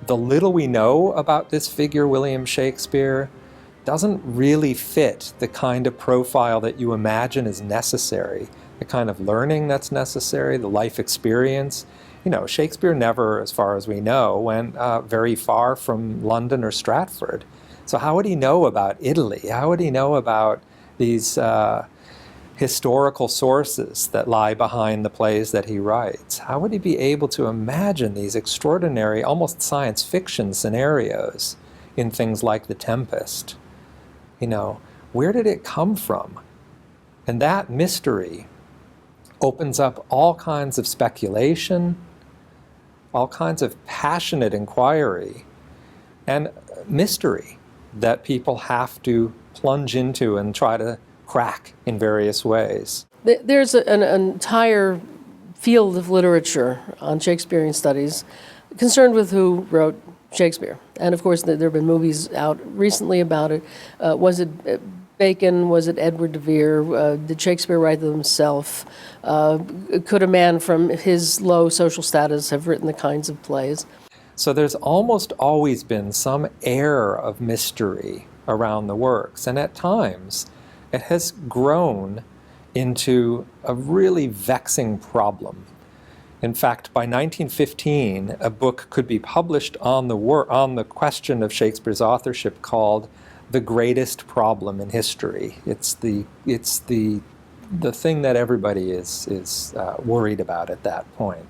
the little we know about this figure, William Shakespeare, doesn't really fit the kind of profile that you imagine is necessary, the kind of learning that's necessary, the life experience. You know, Shakespeare never, as far as we know, went very far from London or Stratford. So how would he know about Italy? How would he know about these historical sources that lie behind the plays that he writes? How would he be able to imagine these extraordinary, almost science fiction scenarios in things like The Tempest? You know, where did it come from? And that mystery opens up all kinds of speculation, all kinds of passionate inquiry, and mystery that people have to plunge into and try to crack in various ways. There's an entire field of literature on Shakespearean studies concerned with who wrote Shakespeare. And of course, there have been movies out recently about it. Was it Bacon? Was it Edward de Vere? Did Shakespeare write them himself? Could a man from his low social status have written the kinds of plays? So there's almost always been some air of mystery around the works, and at times it has grown into a really vexing problem. In fact, by 1915, a book could be published on the question of Shakespeare's authorship called "The Greatest Problem in History." It's the thing that everybody is worried about at that point.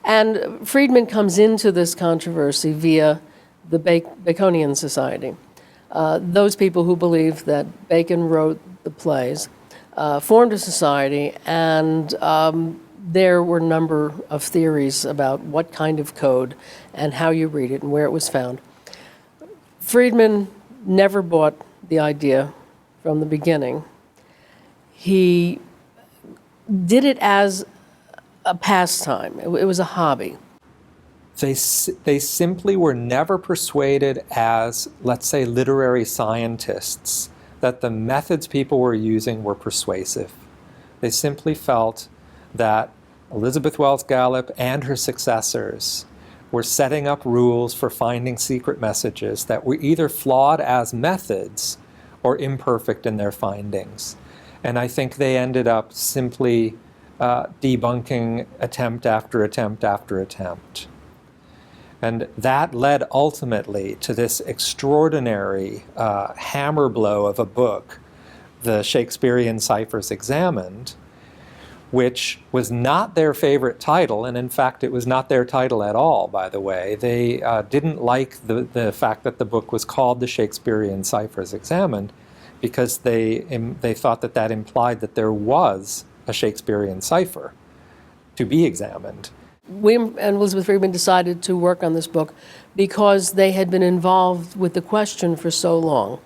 And Friedman comes into this controversy via the Baconian Society. Those people who believe that Bacon wrote the plays formed a society, and there were a number of theories about what kind of code and how you read it and where it was found. Friedman never bought the idea from the beginning. He did it as a pastime. It was a hobby. They simply were never persuaded as, let's say, literary scientists that the methods people were using were persuasive. They simply felt that Elizabeth Wells Gallup and her successors were setting up rules for finding secret messages that were either flawed as methods or imperfect in their findings. And I think they ended up simply debunking attempt after attempt after attempt. And that led ultimately to this extraordinary hammer blow of a book, The Shakespearean Ciphers Examined, which was not their favorite title, and in fact it was not their title at all, by the way. They didn't like the fact that the book was called The Shakespearean Ciphers Examined, because they thought that that implied that there was a Shakespearean cipher to be examined. William and Elizabeth Friedman decided to work on this book because they had been involved with the question for so long.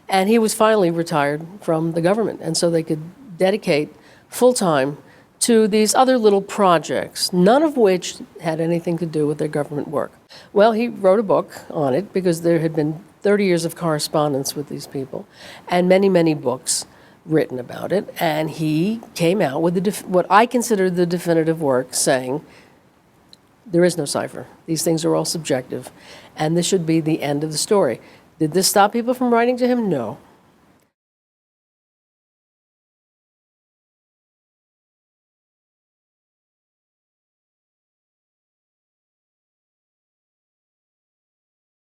And he was finally retired from the government, and so they could dedicate full-time to these other little projects, none of which had anything to do with their government work. Well, he wrote a book on it because there had been 30 years of correspondence with these people and many, many books written about it. And he came out with what I consider the definitive work, saying, there is no cipher. These things are all subjective, and this should be the end of the story. Did this stop people from writing to him? No.